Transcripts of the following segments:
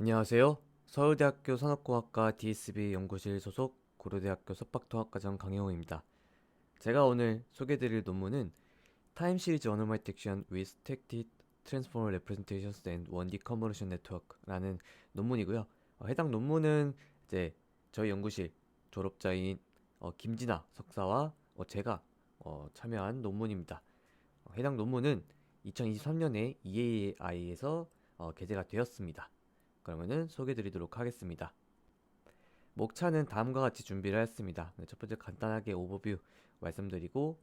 안녕하세요. 서울대학교 산업공학과 DSB 연구실 소속 고려대학교 석박통합과정 강영호입니다. 제가 오늘 소개드릴 논문은 Time Series Anomaly Detection with Static Transformer Representations and One Deconvolution Network라는 논문이고요. 해당 논문은 이제 저희 연구실 졸업자인 김진아 석사와 제가 참여한 논문입니다. 해당 논문은 2023년에 EAI에서 게재가 되었습니다. 그러면은 소개해 드리도록 하겠습니다. 목차는 다음과 같이 준비를 했습니다. 첫 번째 간단하게 오버뷰 말씀드리고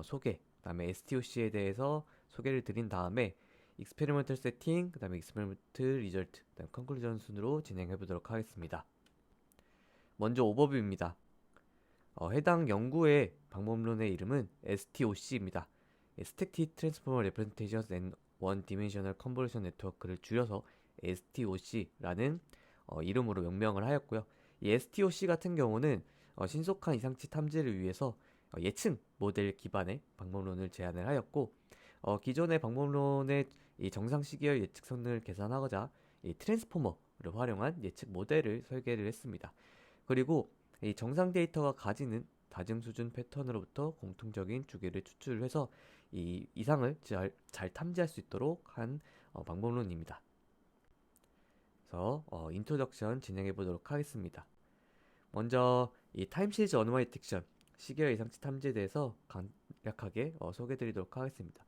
소개, 그다음에 STOC에 대해서 소개를 드린 다음에 익스페리먼털 세팅, 그다음에 익스페리먼털 리절트, 그다음 컨클루전 순으로 진행해 보도록 하겠습니다. 먼저 오버뷰입니다. 해당 연구의 방법론의 이름은 STOC입니다. Static Transformer Representations and One Dimensional Convolution Network를 줄여서 STOC라는 이름으로 명명을 하였고요. 이 STOC 같은 경우는 신속한 이상치 탐지를 위해서 예측 모델 기반의 방법론을 제안을 하였고, 기존의 방법론의 이 정상 시계열 예측성을 계산하고자 이 트랜스포머를 활용한 예측 모델을 설계를 했습니다. 그리고 이 정상 데이터가 가지는 다중 수준 패턴으로부터 공통적인 주기를 추출해서 이 이상을 잘 탐지할 수 있도록 한 방법론입니다. 그래서 인트로덕션 진행해 보도록 하겠습니다. 먼저 이 타임 시리즈 어노멀리 디텍션 시계열 이상치 탐지에 대해서 간략하게 소개해 드리도록 하겠습니다.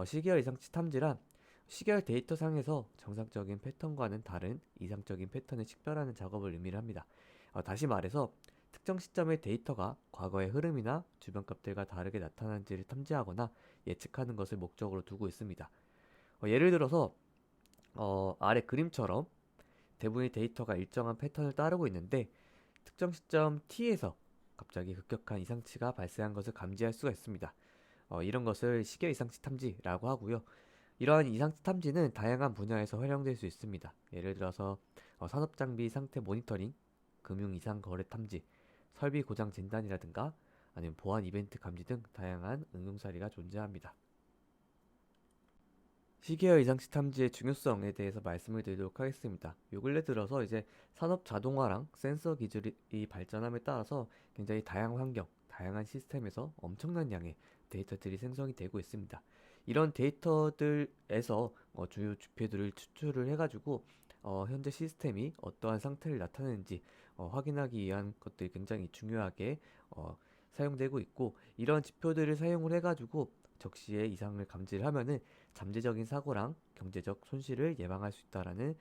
시계열 이상치 탐지란 시계열 데이터 상에서 정상적인 패턴과는 다른 이상적인 패턴을 식별하는 작업을 의미를 합니다. 다시 말해서 특정 시점의 데이터가 과거의 흐름이나 주변 값들과 다르게 나타나는지를 탐지하거나 예측하는 것을 목적으로 두고 있습니다. 예를 들어서 아래 그림처럼 대부분의 데이터가 일정한 패턴을 따르고 있는데 특정 시점 t에서 갑자기 급격한 이상치가 발생한 것을 감지할 수가 있습니다. 이런 것을 시계 이상치 탐지라고 하고요. 이러한 이상치 탐지는 다양한 분야에서 활용될 수 있습니다. 예를 들어서 산업장비 상태 모니터링, 금융 이상 거래 탐지, 설비 고장 진단이라든가 아니면 보안 이벤트 감지 등 다양한 응용 사례가 존재합니다. 시계열 이상치 탐지의 중요성에 대해서 말씀을 드리도록 하겠습니다. 요 근래 들어서 이제 산업 자동화랑 센서 기술이 발전함에 따라서 굉장히 다양한 환경, 다양한 시스템에서 엄청난 양의 데이터들이 생성이 되고 있습니다. 이런 데이터들에서 주요 지표들을 추출을 해가지고 현재 시스템이 어떠한 상태를 나타내는지 확인하기 위한 것들이 굉장히 중요하게 사용되고 있고, 이런 지표들을 사용을 해가지고 적시에 이상을 감지를 하면은 잠재적인 사고랑 경제적 손실을 예방할 수 있다라는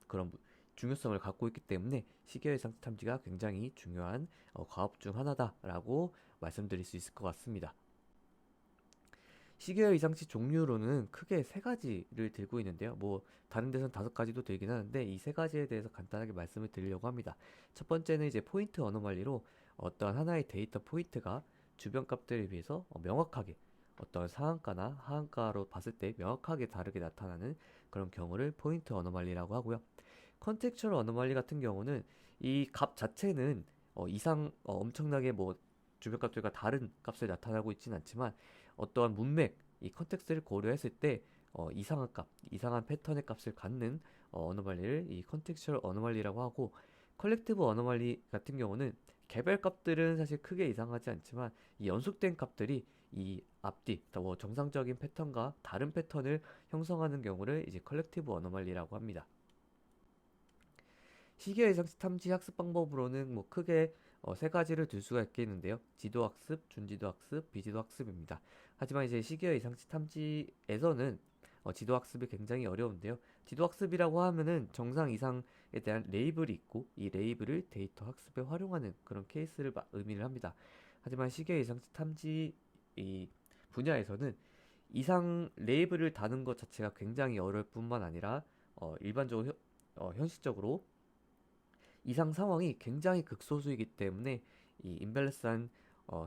그런 중요성을 갖고 있기 때문에 시계열 상태 탐지가 굉장히 중요한 과업 중 하나다라고 말씀드릴 수 있을 것 같습니다. 시계열 이상치 종류로는 크게 세 가지를 들고 있는데요. 뭐 다른 데선 다섯 가지도 들긴 하는데 이 세 가지에 대해서 간단하게 말씀을 드리려고 합니다. 첫 번째는 이제 포인트 어노멀리로 어떤 하나의 데이터 포인트가 주변 값들에 비해서 명확하게 어떤 상한가나 하한가로 봤을 때 명확하게 다르게 나타나는 그런 경우를 포인트 어노멀리라고 하고요. 컨텍츄얼 어노멀리 같은 경우는 이 값 자체는 이상 엄청나게 뭐 주변 값들과 다른 값을 나타나고 있지는 않지만 어떠한 문맥, 이 컨텍스트를 고려했을 때 이상한 값, 이상한 패턴의 값을 갖는 어노멀리를 이 컨텍스츄얼 어노멀리라고 하고, 컬렉티브 어노멀리 같은 경우는 개별 값들은 사실 크게 이상하지 않지만 이 연속된 값들이 이 앞뒤, 뭐 정상적인 패턴과 다른 패턴을 형성하는 경우를 이제 컬렉티브 어노멀리라고 합니다. 시계 예상치 탐지 학습 방법으로는 뭐 크게 세 가지를 둘 수가 있겠는데요. 지도 학습, 준지도 학습, 비지도 학습입니다. 하지만 이제 시계 예상치 탐지에서는 지도 학습이 굉장히 어려운데요. 지도 학습이라고 하면은 정상 이상에 대한 레이블이 있고 이 레이블을 데이터 학습에 활용하는 그런 케이스를 의미를 합니다. 하지만 시계 예상치 탐지 이 분야에서는 이상 레이블을 다는 것 자체가 굉장히 어려울 뿐만 아니라 일반적으로 현실적으로 이상 상황이 굉장히 극소수이기 때문에 이 임밸런스한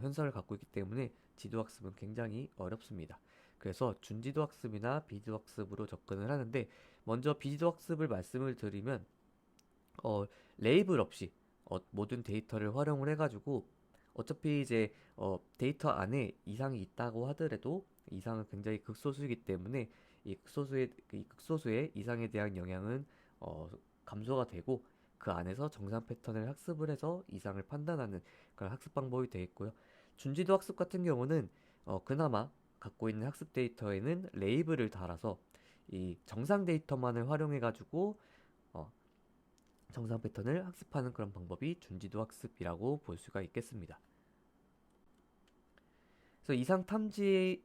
현상을 갖고 있기 때문에 지도 학습은 굉장히 어렵습니다. 그래서 준지도 학습이나 비지도 학습으로 접근을 하는데, 먼저 비지도 학습을 말씀을 드리면 어, 레이블 없이 모든 데이터를 활용을 해가지고 어차피 이제 데이터 안에 이상이 있다고 하더라도 이상은 굉장히 극소수이기 때문에 이 극소수의 이상에 대한 영향은 감소가 되고 그 안에서 정상 패턴을 학습을 해서 이상을 판단하는 그런 학습 방법이 되어 있고요. 준지도 학습 같은 경우는 그나마 갖고 있는 학습 데이터에는 레이블을 달아서 이 정상 데이터만을 활용해 가지고 어, 정상 패턴을 학습하는 그런 방법이 준지도 학습이라고 볼 수가 있겠습니다. 그래서 이상 탐지의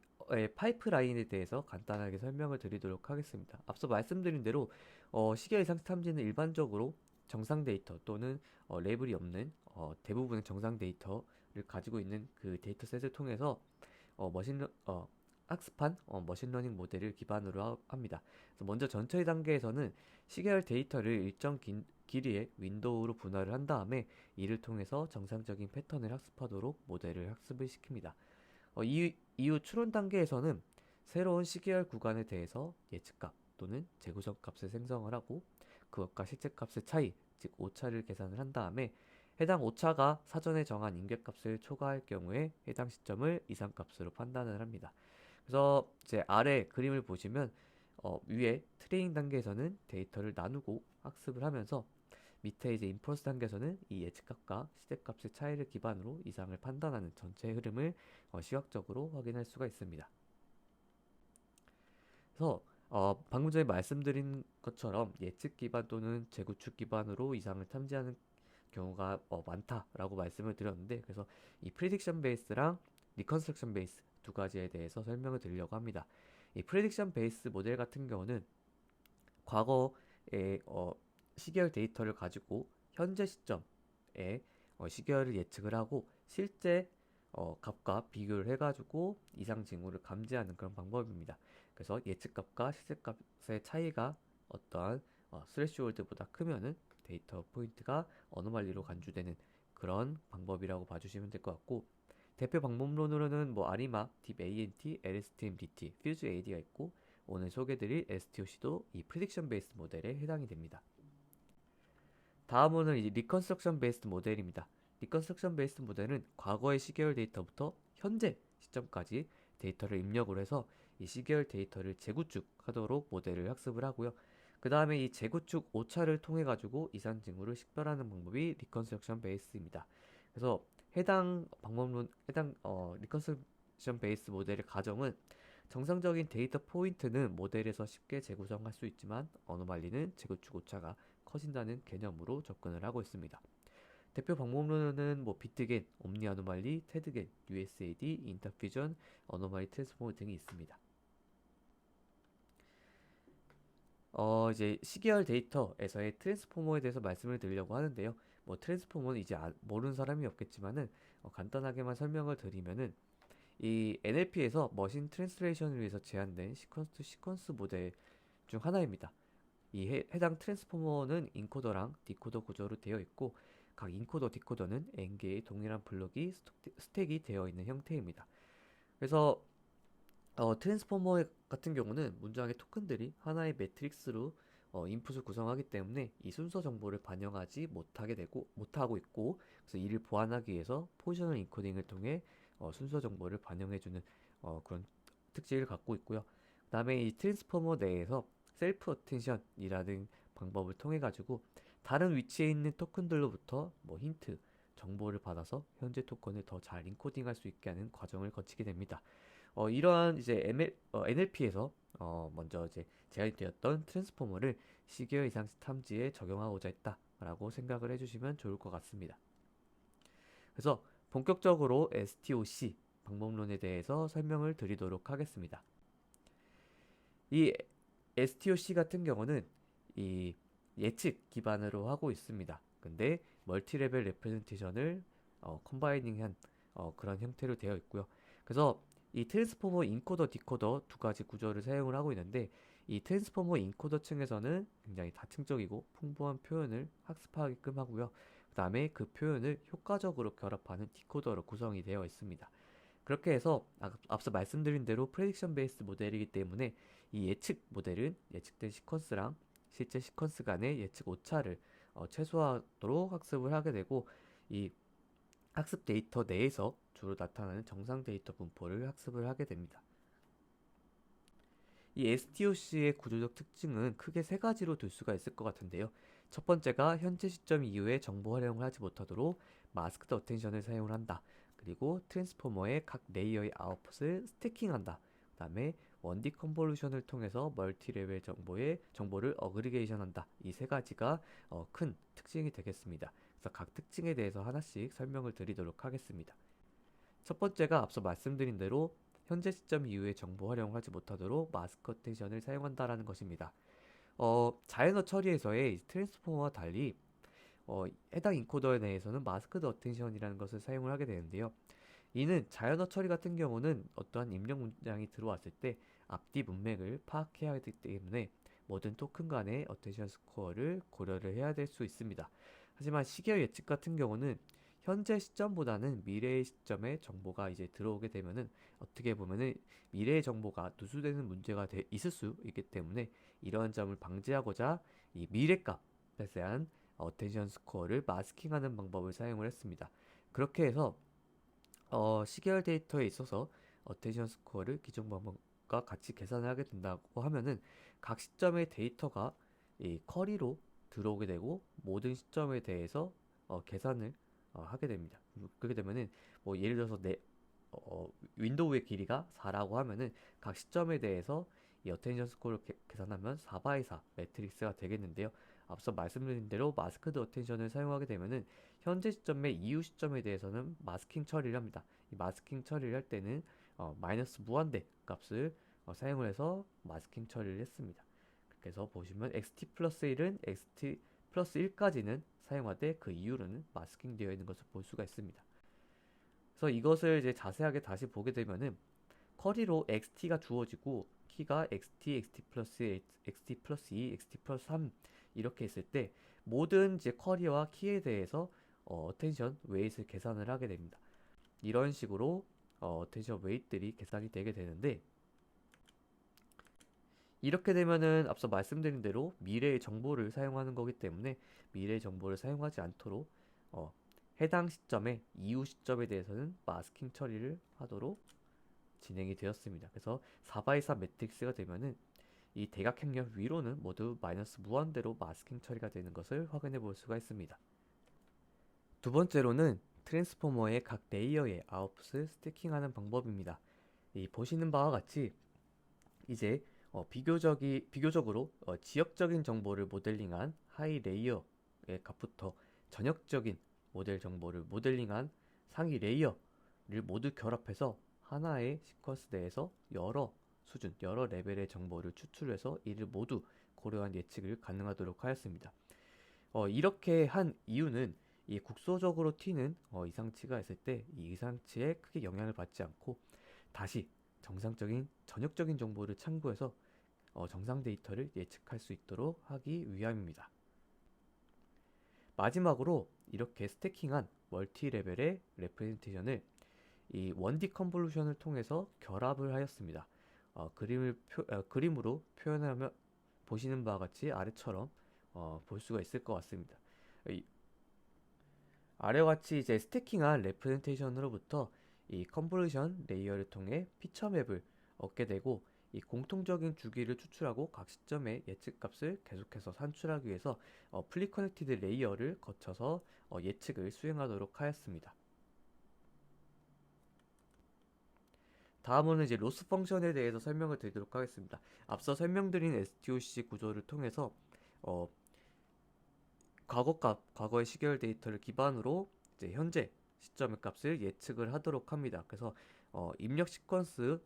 파이프라인에 대해서 간단하게 설명을 드리도록 하겠습니다. 앞서 말씀드린 대로 시계 이상 탐지는 일반적으로 정상 데이터 또는 레이블이 없는 대부분의 정상 데이터를 가지고 있는 그 데이터셋을 통해서 어, 머신 러- 어, 학습한 머신러닝 모델을 기반으로 합니다. 그래서 먼저 전처리 단계에서는 시계열 데이터를 일정 길이의 윈도우로 분할을 한 다음에 이를 통해서 정상적인 패턴을 학습하도록 모델을 학습을 시킵니다. 이후 추론 단계에서는 새로운 시계열 구간에 대해서 예측값 또는 재구성 값을 생성을 하고 그것과 실제 값의 차이, 즉 오차를 계산을 한 다음에 해당 오차가 사전에 정한 임계값을 초과할 경우에 해당 시점을 이상값으로 판단을 합니다. 그래서 이제 아래 그림을 보시면 위에 트레이닝 단계에서는 데이터를 나누고 학습을 하면서 밑에 이제 인퍼런스 단계에서는 이 예측값과 시대값의 차이를 기반으로 이상을 판단하는 전체 흐름을 시각적으로 확인할 수가 있습니다. 그래서 방금 전에 말씀드린 것처럼 예측 기반 또는 재구축 기반으로 이상을 탐지하는 경우가 많다라고 말씀을 드렸는데 그래서 이 프리딕션 베이스랑 리컨스트럭션 베이스 두 가지에 대해서 설명을 드리려고 합니다. 이 프리딕션 베이스 모델 같은 경우는 과거의 시계열 데이터를 가지고 현재 시점에 시계열을 예측을 하고 실제 값과 비교를 해가지고 이상 징후를 감지하는 그런 방법입니다. 그래서 예측값과 실제값의 차이가 어떠한 스레시홀드보다 크면은 데이터 포인트가 어노말리로 간주되는 그런 방법이라고 봐주시면 될 것 같고 대표 방법론으로는 뭐 아리마, 딥 ANT, LSTM DT, 퓨즈 AD가 있고 오늘 소개드릴 STOC도 이 프리딕션 베이스 모델에 해당이 됩니다. 다음은 이제 리컨스트럭션 베이스드 모델입니다. 리컨스트럭션 베이스드 모델은 과거의 시계열 데이터부터 현재 시점까지 데이터를 입력을 해서 이 시계열 데이터를 재구축하도록 모델을 학습을 하고요. 그 다음에 이 재구축 오차를 통해 가지고 이상 징후를 식별하는 방법이 리컨스트럭션 베이스입니다. 그래서 해당 리컨스트럭션 베이스 모델의 가정은 정상적인 데이터 포인트는 모델에서 쉽게 재구성할 수 있지만 어노말리는 재구축 오차가 커진다는 개념으로 접근을 하고 있습니다. 대표 방법론은 뭐 비트겐, 옴니 아노말리, 테드겐, USAD, 인터퓨전, 어노말리 트랜스포머 등이 있습니다. 이제 시계열 데이터에서의 트랜스포머에 대해서 말씀을 드리려고 하는데요. 뭐 트랜스포머는 이제 모르는 사람이 없겠지만은 간단하게만 설명을 드리면은 이 NLP에서 머신 트랜스레이션을 위해서 제안된 시퀀스 투 시퀀스 모델 중 하나입니다. 이 해당 트랜스포머는 인코더랑 디코더 구조로 되어 있고 각 인코더, 디코더는 n개의 동일한 블록이 스택이 되어 있는 형태입니다. 그래서 트랜스포머 같은 경우는 문장의 토큰들이 하나의 매트릭스로 인풋을 구성하기 때문에 이 순서 정보를 반영하지 못하고 있고 그래서 이를 보완하기 위해서 포지셔널 인코딩을 통해 순서 정보를 반영해주는 그런 특징을 갖고 있고요. 그 다음에 이 트랜스포머 내에서 셀프 어텐션이라는 방법을 통해 가지고 다른 위치에 있는 토큰들로부터 뭐 힌트, 정보를 받아서 현재 토큰을 더 잘 인코딩할 수 있게 하는 과정을 거치게 됩니다. 이러한 이제 NLP에서 먼저 이제 제안이 되었던 트랜스포머를 시계열 이상 탐지에 적용하고자 했다라고 생각을 해주시면 좋을 것 같습니다. 그래서 본격적으로 STOC 방법론에 대해서 설명을 드리도록 하겠습니다. 이 STOC 같은 경우는 이 예측 기반으로 하고 있습니다. 근데 멀티레벨 레프레젠테이션을 컴바이닝한 그런 형태로 되어 있고요. 그래서 이 트랜스포머 인코더, 디코더 두 가지 구조를 사용을 하고 있는데 이 트랜스포머 인코더 층에서는 굉장히 다층적이고 풍부한 표현을 학습하게끔 하고요. 그 다음에 그 표현을 효과적으로 결합하는 디코더로 구성이 되어 있습니다. 그렇게 해서 앞서 말씀드린 대로 프레딕션 베이스 모델이기 때문에 이 예측 모델은 예측된 시퀀스랑 실제 시퀀스 간의 예측 오차를 최소화하도록 학습을 하게 되고 이 학습 데이터 내에서 주로 나타나는 정상 데이터 분포를 학습을 하게 됩니다. 이 STOC의 구조적 특징은 크게 세 가지로 둘 수가 있을 것 같은데요. 첫 번째가 현재 시점 이후에 정보 활용을 하지 못하도록 마스크드 어텐션을 사용을 한다. 그리고 트랜스포머의 각 레이어의 아웃풋을 스태킹한다. 그 다음에 원디 컨볼루션을 통해서 멀티 레벨 정보를 어그리게이션한다. 이 세 가지가 큰 특징이 되겠습니다. 그래서 각 특징에 대해서 하나씩 설명을 드리도록 하겠습니다. 첫 번째가 앞서 말씀드린 대로 현재 시점 이후에 정보 활용을 하지 못하도록 마스크 어텐션을 사용한다라는 것입니다. 자연어 처리에서의 트랜스포머와 달리 해당 인코더 내에서는 마스크드 어텐션이라는 것을 사용을 하게 되는데요. 이는 자연어 처리 같은 경우는 어떠한 입력 문장이 들어왔을 때 앞뒤 문맥을 파악해야 하기 때문에 모든 토큰 간의 어텐션 스코어를 고려를 해야 될 수 있습니다. 하지만 시계열 예측 같은 경우는 현재 시점보다는 미래의 시점에 정보가 이제 들어오게 되면은 어떻게 보면은 미래의 정보가 누수되는 문제가 있을 수 있기 때문에 이러한 점을 방지하고자 이 미래값에 대한 어텐션 스코어를 마스킹하는 방법을 사용을 했습니다. 그렇게 해서 시계열 데이터에 있어서 어텐션 스코어를 기존 방법과 같이 계산을 하게 된다고 하면은 각 시점의 데이터가 이 커리로 들어오게 되고 모든 시점에 대해서 계산을 하게 됩니다. 그렇게 되면은 뭐 예를 들어서 윈도우의 길이가 4라고 하면은 각 시점에 대해서 이 어텐션 스코어를 계산하면 4바이 4 매트릭스가 되겠는데요. 앞서 말씀드린 대로 마스크드 어텐션을 사용하게 되면은 현재 시점의 이후 시점에 대해서는 마스킹 처리를 합니다. 이 마스킹 처리를 할 때는 마이너스 무한대 값을 사용을 해서 마스킹 처리를 했습니다. 그래서 보시면 xt 플러스 1은 xt 플러스 1까지는 사용하되 그 이후로는 마스킹 되어 있는 것을 볼 수가 있습니다. 그래서 이것을 이제 자세하게 다시 보게 되면은 커리로 xt가 주어지고 키가 xt, xt 플러스 1, xt 플러스 2, xt 플러스 3 이렇게 있을 때 모든 이제 커리와 키에 대해서 어텐션 웨이트를 계산을 하게 됩니다. 이런 식으로 어텐션 웨이트들이 계산이 되게 되는데 이렇게 되면은 앞서 말씀드린 대로 미래의 정보를 사용하는 거기 때문에 미래의 정보를 사용하지 않도록 해당 시점의 이후 시점에 대해서는 마스킹 처리를 하도록 진행이 되었습니다. 그래서 4x4 매트릭스가 되면은 이 대각행렬 위로는 모두 마이너스 무한대로 마스킹 처리가 되는 것을 확인해 볼 수가 있습니다. 두 번째로는 트랜스포머의 각 레이어의 아웃풋을 스태킹하는 방법입니다. 이 보시는 바와 같이 이제 비교적으로 지역적인 정보를 모델링한 하이 레이어의 값부터 전역적인 모델 정보를 모델링한 상위 레이어를 모두 결합해서 하나의 시퀀스 내에서 여러 수준, 여러 레벨의 정보를 추출해서 이를 모두 고려한 예측을 가능하도록 하였습니다. 이렇게 한 이유는 이 국소적으로 튀는 이상치가 있을 때 이 이상치에 크게 영향을 받지 않고 다시 정상적인 전역적인 정보를 참고해서 정상 데이터를 예측할 수 있도록 하기 위함입니다. 마지막으로 이렇게 스태킹한 멀티 레벨의 레프레젠테이션을 이 1D 컨볼루션을 통해서 결합을 하였습니다. 그림으로 표현하면 보시는 바와 같이 아래처럼 볼 수가 있을 것 같습니다. 아래와 같이 이제 스태킹한 레프레젠테이션으로부터 이 컨볼루션 레이어를 통해 피처 맵을 얻게 되고 이 공통적인 주기를 추출하고 각 시점의 예측값을 계속해서 산출하기 위해서 플리 커넥티드 레이어를 거쳐서 예측을 수행하도록 하였습니다. 다음으로는 이제 로스 펑션에 대해서 설명을 드리도록 하겠습니다. 앞서 설명드린 STOC 구조를 통해서 과거의 시계열 데이터를 기반으로 이제 현재 시점의 값을 예측을 하도록 합니다. 그래서 입력 시퀀스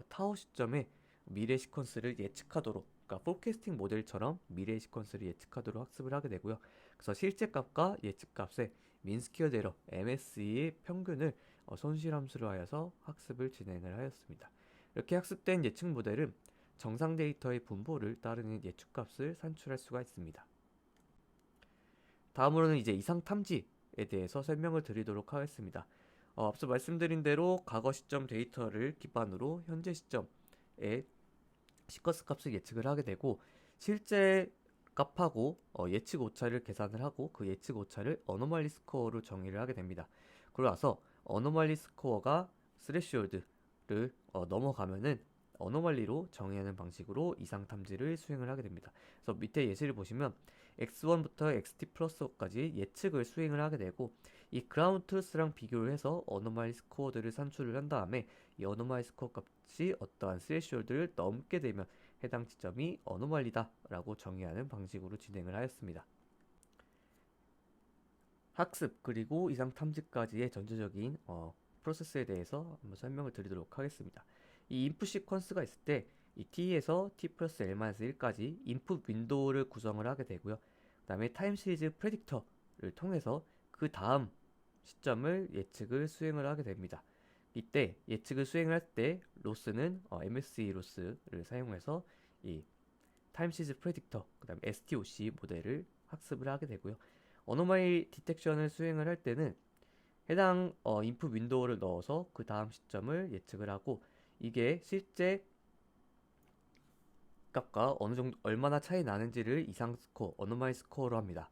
타워 시점에 미래 시퀀스를 예측하도록, 그러니까 포캐스팅 모델처럼 미래 시퀀스를 예측하도록 학습을 하게 되고요. 그래서 실제 값과 예측 값의 민스퀘어 에러 MSE의 평균을 손실함수로 하여서 학습을 진행을 하였습니다. 이렇게 학습된 예측 모델은 정상 데이터의 분포를 따르는 예측 값을 산출할 수가 있습니다. 다음으로는 이제 이상 탐지에 대해서 설명을 드리도록 하겠습니다. 앞서 말씀드린 대로 과거 시점 데이터를 기반으로 현재 시점의 시퀀스 값을 예측을 하게 되고 실제 값하고 예측 오차를 계산을 하고 그 예측 오차를 어노멀리 스코어로 정의를 하게 됩니다. 그러고 나서 어노멀리 스코어가 스레시홀드를 넘어가면은 어노멀리로 정의하는 방식으로 이상 탐지를 수행을 하게 됩니다. 그래서 밑에 예시를 보시면 x1부터 xt 플러스까지 예측을 수행을 하게 되고, 이 그라운드 트루스랑 비교를 해서 어노말리 스코어들을 산출을 한 다음에 이 어노말리 스코어 값이 어떠한 스레시홀드를 넘게 되면 해당 지점이 어노말리다 라고 정의하는 방식으로 진행을 하였습니다. 학습 그리고 이상 탐지까지의 전체적인 프로세스에 대해서 한번 설명을 드리도록 하겠습니다. 이 인풋 시퀀스가 있을 때 이 t에서 t 플러스 l-1까지 인풋 윈도우를 구성을 하게 되고요. 그 다음에 타임 시리즈 프레딕터를 통해서 그 다음 시점을 예측을 수행을 하게 됩니다. 이때 예측을 수행을 할 때 로스는 MSE 로스를 사용해서 이 타임 시리즈 프레딕터, 그 다음에 STOC 모델을 학습을 하게 되고요. 어노멀리 디텍션을 수행을 할 때는 해당 인풋 윈도우를 넣어서 그 다음 시점을 예측을 하고, 이게 실제 값과 어느 정도 얼마나 차이 나는지를 이상 스코어, 어노멀리 스코어로 합니다.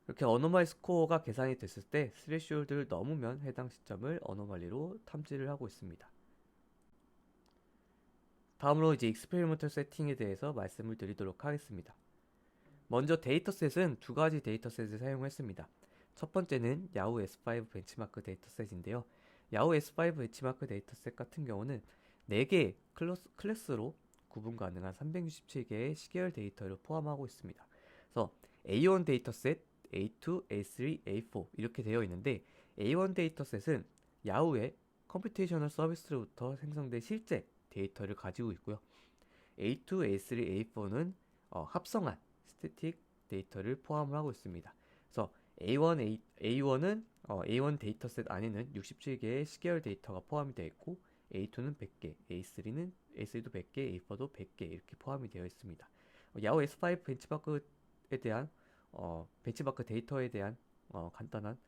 이렇게 어노멀리 스코어가 계산이 됐을 때 스레시홀드를 넘으면 해당 시점을 어노멀리로 탐지를 하고 있습니다. 다음으로 이제 익스페리먼털 세팅에 대해서 말씀을 드리도록 하겠습니다. 먼저 데이터셋은 두 가지 데이터셋을 사용했습니다. 첫 번째는 야후 S5 벤치마크 데이터셋인데요. 야후 S5 벤치마크 데이터셋 같은 경우는 4개의 클래스로 구분 가능한 367개의 시계열 데이터를 포함하고 있습니다. 그래서 A1 데이터셋, A2, A3, A4 이렇게 되어 있는데, A1 데이터셋은 야후의 컴퓨테이셔널 서비스로부터 생성된 실제 데이터를 가지고 있고요. A2, A3, A4는 합성한 스태틱 데이터를 포함을 하고 있습니다. 그래서 A1은 A1 데이터셋 안에는 67개의 시계열 데이터가 포함이 되어 있고, A2는 100개, A3도 100개, A4도 100개 이렇게 포함이 되어 있습니다. 야후 S5 벤치마크에 대한 벤치마크 데이터에 대한 간단한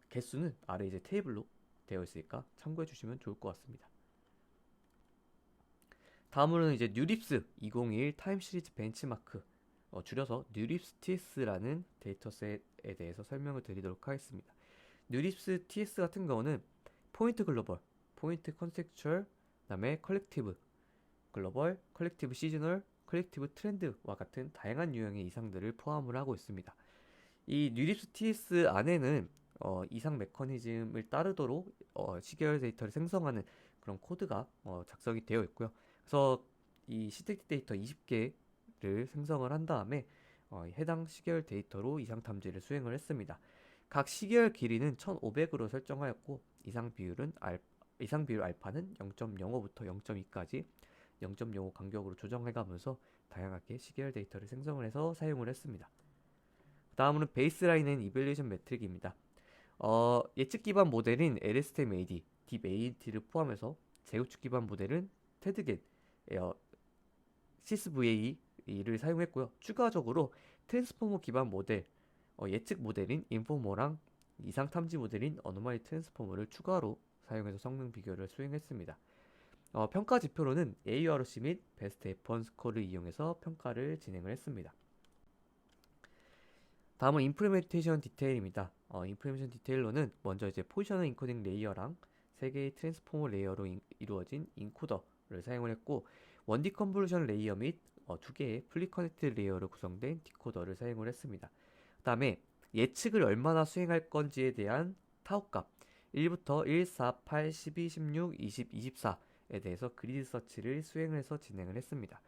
개수는 아래 이제 테이블로 되어 있으니까 참고해 주시면 좋을 것 같습니다. 다음으로는 이제 뉴립스 2021 타임 시리즈 벤치마크, 줄여서 뉴립스 TS라는 데이터셋에 대해서 설명을 드리도록 하겠습니다. 뉴립스 TS 같은 경우는 포인트 글로벌, 포인트 컨셉추얼, 그 다음에 컬렉티브 글로벌, 컬렉티브 시즈널, 컬렉티브 트렌드와 같은 다양한 유형의 이상들을 포함을 하고 있습니다. 이 뉴립스 TS 안에는 이상 메커니즘을 따르도록 시계열 데이터를 생성하는 그런 코드가 작성이 되어 있고요. 그래서 이 시택 데이터 20개를 생성을 한 다음에 해당 시계열 데이터로 이상 탐지를 수행을 했습니다. 각 시계열 길이는 1500으로 설정하였고, 이상 비율 알파는 0.05부터 0.2까지 0.05 간격으로 조정해가면서 다양하게 시계열 데이터를 생성을 해서 사용을 했습니다. 다음으로는 베이스라인은 이밸류에이션 매트릭입니다. 예측 기반 모델인 LSTM-AD, DeepAT를 포함해서 재구축 기반 모델은 테드겐, SysVA를 사용했고요. 추가적으로 트랜스포머 기반 모델, 예측 모델인 인포머랑 이상 탐지 모델인 어노멀리 트랜스포머를 추가로 사용해서 성능 비교를 수행했습니다. 평가 지표로는 AURC 및 베스트 F1 스코어를 이용해서 평가를 진행을 했습니다. 다음은 임플리멘테이션 디테일입니다. 임플리멘테이션 디테일로는 먼저 이제 포지셔널 인코딩 레이어랑 3개의 트랜스포머 레이어로 이루어진 인코더를 사용을 했고, 1D 컨볼루션 레이어 및 2개의 플리 커넥트 레이어로 구성된 디코더를 사용을 했습니다. 그 다음에 예측을 얼마나 수행할 건지에 대한 타우 값 1부터 1, 4, 8, 12, 16, 20, 24에 대해서 그리드 서치를 수행을 해서 진행을 했습니다.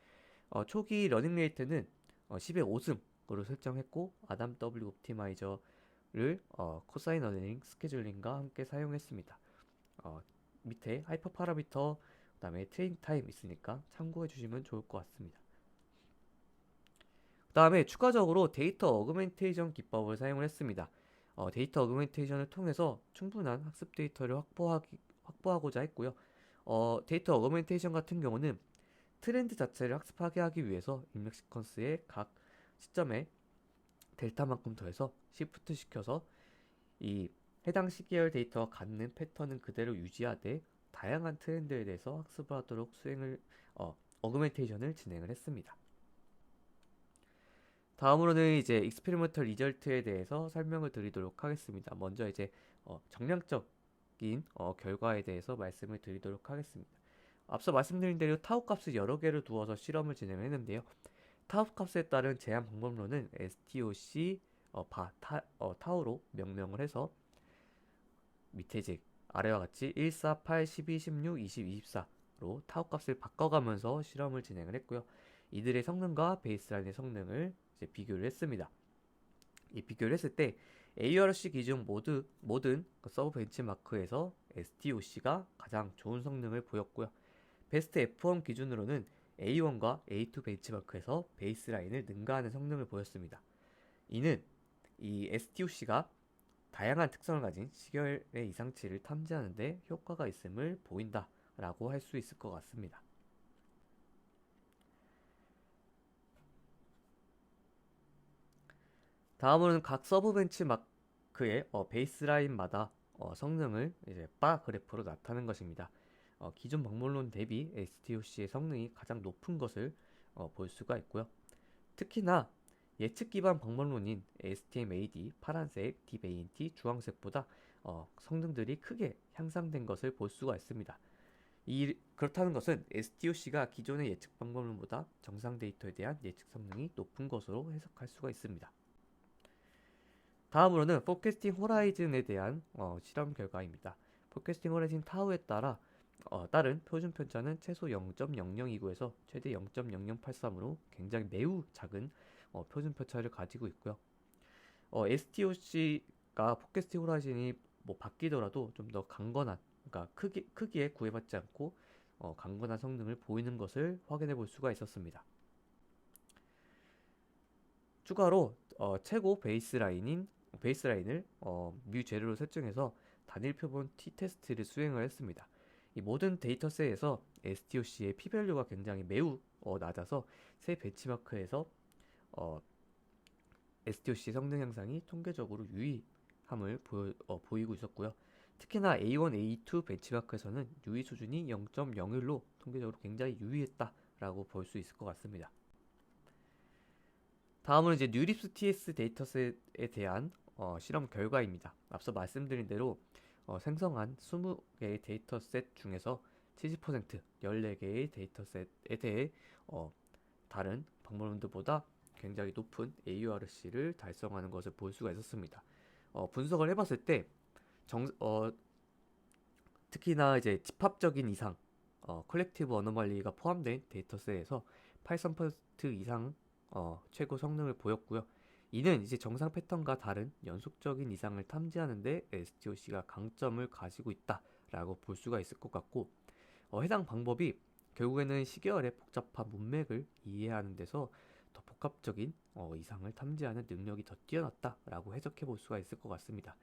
초기 러닝 레이트는 10의 5승으로 설정했고, 아담 W 옵티마이저를 코사인 어닝 스케줄링과 함께 사용했습니다. 밑에 하이퍼 파라미터, 그 다음에 트레이닝 타임 있으니까 참고해 주시면 좋을 것 같습니다. 그 다음에 추가적으로 데이터 어그멘테이션 기법을 사용을 했습니다. 데이터 어그멘테이션을 통해서 충분한 학습 데이터를 확보하고자 했고요. 데이터 어그멘테이션 같은 경우는 트렌드 자체를 학습하게 하기 위해서 입력 시퀀스의 각 시점에 델타만큼 더해서 시프트 시켜서 이 해당 시계열 데이터가 갖는 패턴은 그대로 유지하되 다양한 트렌드에 대해서 학습을 하도록 어그멘테이션을 진행을 했습니다. 다음으로는 이제 익스페리먼털 리절트에 대해서 설명을 드리도록 하겠습니다. 먼저 이제 정량적인 결과에 대해서 말씀을 드리도록 하겠습니다. 앞서 말씀드린 대로 타우 값을 여러 개를 두어서 실험을 진행했는데요. 타우 값에 따른 제한 방법론은 stoc 타우로 명명을 해서 밑에 이제 아래와 같이 1, 4, 8, 12, 16, 20, 24로 타우 값을 바꿔가면서 실험을 진행을 했고요. 이들의 성능과 베이스라인의 성능을 이제 비교를 했습니다. 이 비교를 했을 때 ARC 기준 모든 서브 벤치마크에서 STOC가 가장 좋은 성능을 보였고요. 베스트 F1 기준으로는 A1과 A2 벤치마크에서 베이스라인을 능가하는 성능을 보였습니다. 이는 이 STOC가 다양한 특성을 가진 시계열의 이상치를 탐지하는 데 효과가 있음을 보인다라고 할 수 있을 것 같습니다. 다음으로는 각 서브 벤치마크의 베이스라인마다 성능을 이제 바 그래프로 나타낸 것입니다. 기존 방문론 대비 STOC의 성능이 가장 높은 것을 볼 수가 있고요. 특히나 예측 기반 방문론인 STM-AD 파란색, DBANT 주황색보다 성능들이 크게 향상된 것을 볼 수가 있습니다. 그렇다는 것은 STOC가 기존의 예측 방법론보다 정상 데이터에 대한 예측 성능이 높은 것으로 해석할 수가 있습니다. 다음으로는 포캐스팅 호라이즌에 대한 실험 결과입니다. 포캐스팅 호라이즌 타우에 따른 표준 편차는 최소 0.0029에서 최대 0.0083으로 굉장히 매우 작은 표준 편차를 가지고 있고요. STOC가 포캐스팅 호라이즌이 뭐 바뀌더라도 좀 더 강건한, 그러니까 크기에 구애받지 않고 강건한 성능을 보이는 것을 확인해 볼 수가 있었습니다. 추가로 최고 베이스라인을 뮤 제로로 설정해서 단일 표본 t-테스트를 수행을 했습니다. 이 모든 데이터셋에서 STOC의 p-밸류가 굉장히 매우 낮아서 세 벤치마크에서 STOC 성능 향상이 통계적으로 유의함을 보이고 있었고요. 특히나 A1, A2 벤치마크에서는 유의 수준이 0.01로 통계적으로 굉장히 유의했다라고 볼 수 있을 것 같습니다. 다음은 이제 뉴립스 TS 데이터셋에 대한 실험 결과입니다. 앞서 말씀드린 대로 생성한 20개의 데이터셋 중에서 70% 14개의 데이터셋에 대해 다른 방문론들보다 굉장히 높은 AURC를 달성하는 것을 볼 수가 있었습니다. 분석을 해봤을 때 특히나 이제 집합적인 이상, 컬렉티브 어노멀리가 포함된 데이터셋에서 83% 이상 최고 성능을 보였고요. 이는 이제 정상 패턴과 다른 연속적인 이상을 탐지하는데 STOC가 강점을 가지고 있다라고 볼 수가 있을 것 같고, 해당 방법이 결국에는 시계열의 복잡한 문맥을 이해하는 데서 더 복합적인 이상을 탐지하는 능력이 더 뛰어났다라고 해석해 볼 수가 있을 것 같습니다.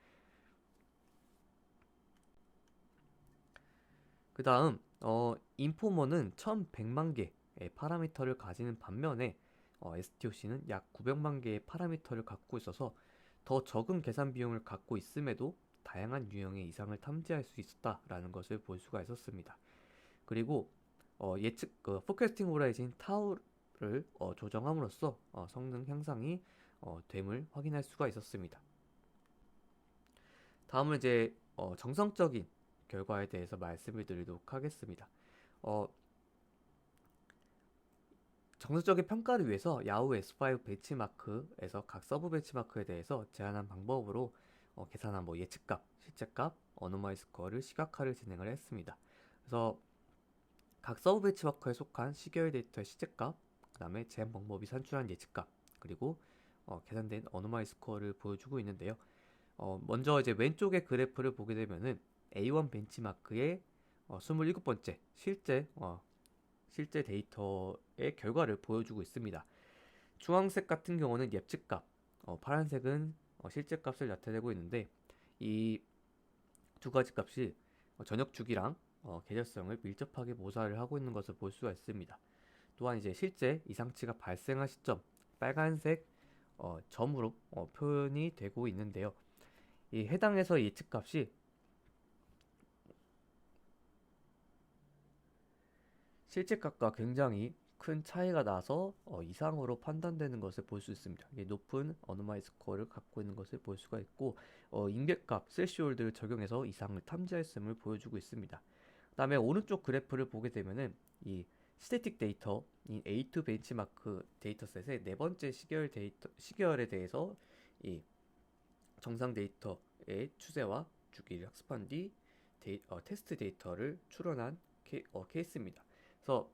그 다음 인포머는 1100만 개의 파라미터를 가지는 반면에 STOC는 약 900만 개의 파라미터를 갖고 있어서 더 적은 계산 비용을 갖고 있음에도 다양한 유형의 이상을 탐지할 수 있었다라는 것을 볼 수가 있었습니다. 그리고 포캐스팅 호라이즌 타우를 조정함으로써 성능 향상이 됨을 확인할 수가 있었습니다. 다음은 이제 정성적인 결과에 대해서 말씀을 드리도록 하겠습니다. 정석적인 평가를 위해서 야후 S5 벤치마크에서 각 서브 벤치마크에 대해서 제한한 방법으로 계산한 뭐 예측값, 실제값, 어노마이 스코어를 시각화를 진행을 했습니다. 그래서 각 서브 벤치마크에 속한 시계열 데이터의 실제값, 그 다음에 제한 방법이 산출한 예측값, 그리고 계산된 어노마이 스코어를 보여주고 있는데요. 먼저 이제 왼쪽의 그래프를 보게 되면은 A1 벤치마크의 27번째 실제 데이터의 결과를 보여주고 있습니다. 주황색 같은 경우는 예측값, 파란색은 실제값을 나타내고 있는데 이 두 가지 값이 전역 주기랑 계절성을 밀접하게 모사를 하고 있는 것을 볼 수가 있습니다. 또한 이제 실제 이상치가 발생한 시점, 빨간색 점으로 표현이 되고 있는데요. 이 해당해서 예측값이 실제값과 굉장히 큰 차이가 나서 이상으로 판단되는 것을 볼 수 있습니다. 이게 높은 어노마이 스코어를 갖고 있는 것을 볼 수가 있고 인계값, 스레시홀드를 적용해서 이상을 탐지했음을 보여주고 있습니다. 그다음에 오른쪽 그래프를 보게 되면은 이 스태틱 데이터인 A2 벤치마크 데이터셋의 네 번째 시계열에 대해서 이 정상 데이터의 추세와 주기를 학습한 뒤 테스트 데이터를 추론한 케이스입니다. 그래서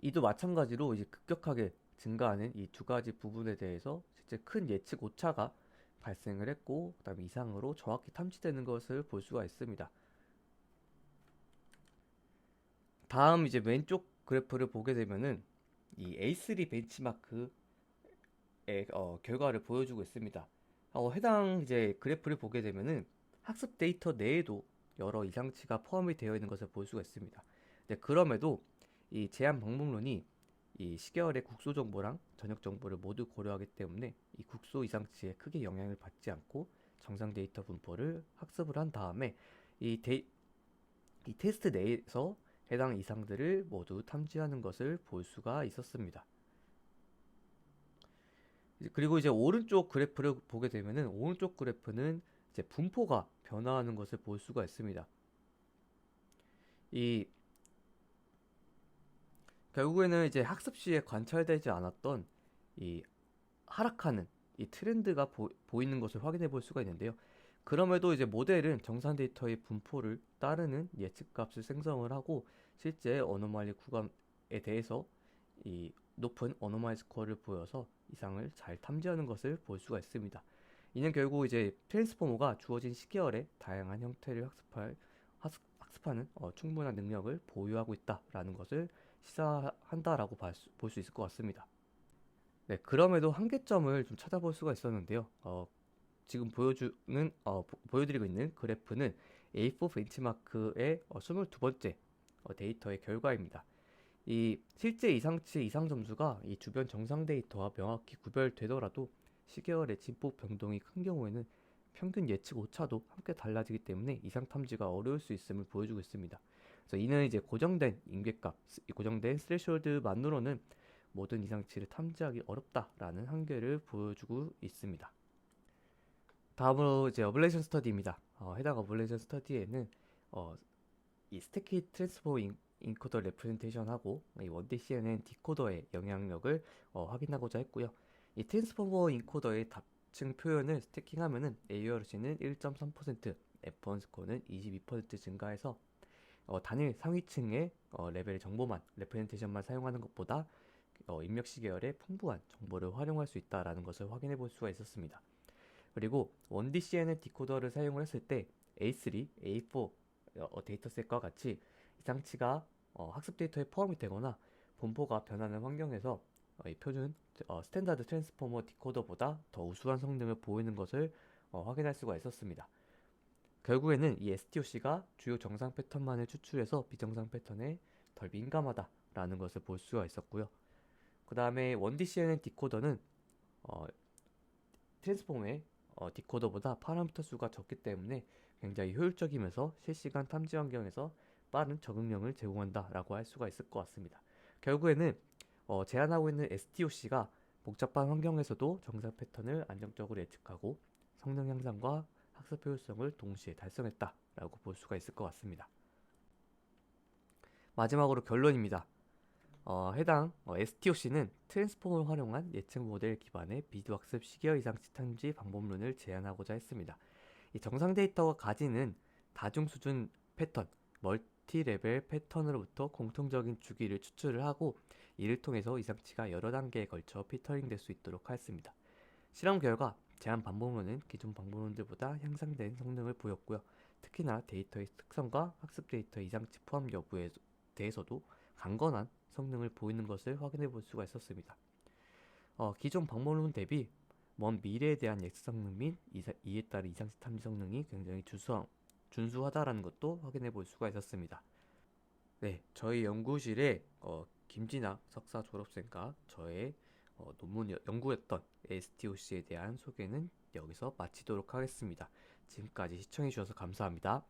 이도 마찬가지로 이제 급격하게 증가하는 이 두 가지 부분에 대해서 실제 큰 예측 오차가 발생을 했고, 그다음에 이상으로 정확히 탐지되는 것을 볼 수가 있습니다. 다음 이제 왼쪽 그래프를 보게 되면은 이 A3 벤치마크의 결과를 보여주고 있습니다. 해당 이제 그래프를 보게 되면은 학습 데이터 내에도 여러 이상치가 포함이 되어 있는 것을 볼 수가 있습니다. 네, 그럼에도 이 제한 방법론이 이 시계열의 국소 정보랑 전역 정보를 모두 고려하기 때문에 이 국소 이상치에 크게 영향을 받지 않고 정상 데이터 분포를 학습을 한 다음에 이, 이 테스트 내에서 해당 이상들을 모두 탐지하는 것을 볼 수가 있었습니다. 그리고 이제 오른쪽 그래프를 보게 되면은 오른쪽 그래프는 이제 분포가 변화하는 것을 볼 수가 있습니다. 이 결국에는 이제 학습 시에 관찰되지 않았던 이 하락하는 이 트렌드가 보이는 것을 확인해 볼 수가 있는데요. 그럼에도 이제 모델은 정산 데이터의 분포를 따르는 예측값을 생성을 하고 실제 어노말리 구간에 대해서 이 높은 어노말리 스코어를 보여서 이상을 잘 탐지하는 것을 볼 수가 있습니다. 이는 결국 이제 트랜스포머가 주어진 시계열의 다양한 형태를 학습하는 충분한 능력을 보유하고 있다라는 것을 시사한다라고 볼 수 있을 것 같습니다. 네, 그럼에도 한계점을 좀 찾아볼 수가 있었는데요. 지금 보여드리고 있는 그래프는 A4 벤치마크의 22번째 데이터의 결과입니다. 이 실제 이상치 이상 점수가 이 주변 정상 데이터와 명확히 구별되더라도 시계열의 진폭 변동이 큰 경우에는 평균 예측 오차도 함께 달라지기 때문에 이상 탐지가 어려울 수 있음을 보여주고 있습니다. 그래서 이는 이제 고정된 임계값, 고정된 스레시홀드만으로는 모든 이상치를 탐지하기 어렵다라는 한계를 보여주고 있습니다. 다음으로 이제 어블레이션 스터디입니다. 해당 어블레이션 스터디에는 이 스태키 트랜스포 인코더 레프레젠테이션하고 이 1D CNN 디코더의 영향력을 확인하고자 했고요. 이 트랜스포머 인코더의 답층 표현을 스태킹하면은 AURC는 1.3%, F1 스코어는 22% 증가해서 단일 상위층의 레벨의 정보만 레프레젠테이션만 사용하는 것보다 입력 시계열의 풍부한 정보를 활용할 수 있다라는 것을 확인해 볼 수가 있었습니다. 그리고 1D CNN 디코더를 사용을 했을 때 A3, A4 데이터셋과 같이 이상치가 학습 데이터에 포함이 되거나 분포가 변하는 환경에서 이 표준 스탠다드 트랜스포머 디코더보다 더 우수한 성능을 보이는 것을 확인할 수가 있었습니다. 결국에는 이 STOC가 주요 정상 패턴만을 추출해서 비정상 패턴에 덜 민감하다라는 것을 볼 수가 있었고요. 그 다음에 1D CNN 디코더는 트랜스폼의 디코더보다 파라미터 수가 적기 때문에 굉장히 효율적이면서 실시간 탐지 환경에서 빠른 적응력을 제공한다라고 할 수가 있을 것 같습니다. 결국에는 제안하고 있는 STOC가 복잡한 환경에서도 정상 패턴을 안정적으로 예측하고 성능 향상과 학습 효율성을 동시에 달성했다라고 볼 수가 있을 것 같습니다. 마지막으로 결론입니다. 해당 STOC는 트랜스폼을 활용한 예측 모델 기반의 비교학습 시계열 이상치 탐지 방법론을 제안하고자 했습니다. 이 정상 데이터가 가지는 다중 수준 패턴, 멀티 레벨 패턴으로부터 공통적인 주기를 추출을 하고 이를 통해서 이상치가 여러 단계에 걸쳐 피터링 될 수 있도록 하였습니다. 실험 결과 제안 방법론은 기존 방법론들보다 향상된 성능을 보였고요. 특히나 데이터의 특성과 학습 데이터 이상치 포함 여부에 대해서도 강건한 성능을 보이는 것을 확인해 볼 수가 있었습니다. 기존 방법론 대비 먼 미래에 대한 예측 성능 및 이에 따른 이상치 탐지 성능이 굉장히 준수하다라는 것도 확인해 볼 수가 있었습니다. 네, 저희 연구실에 김진학 석사 졸업생과 저의 논문 연구했던 STOC에 대한 소개는 여기서 마치도록 하겠습니다. 지금까지 시청해 주셔서 감사합니다.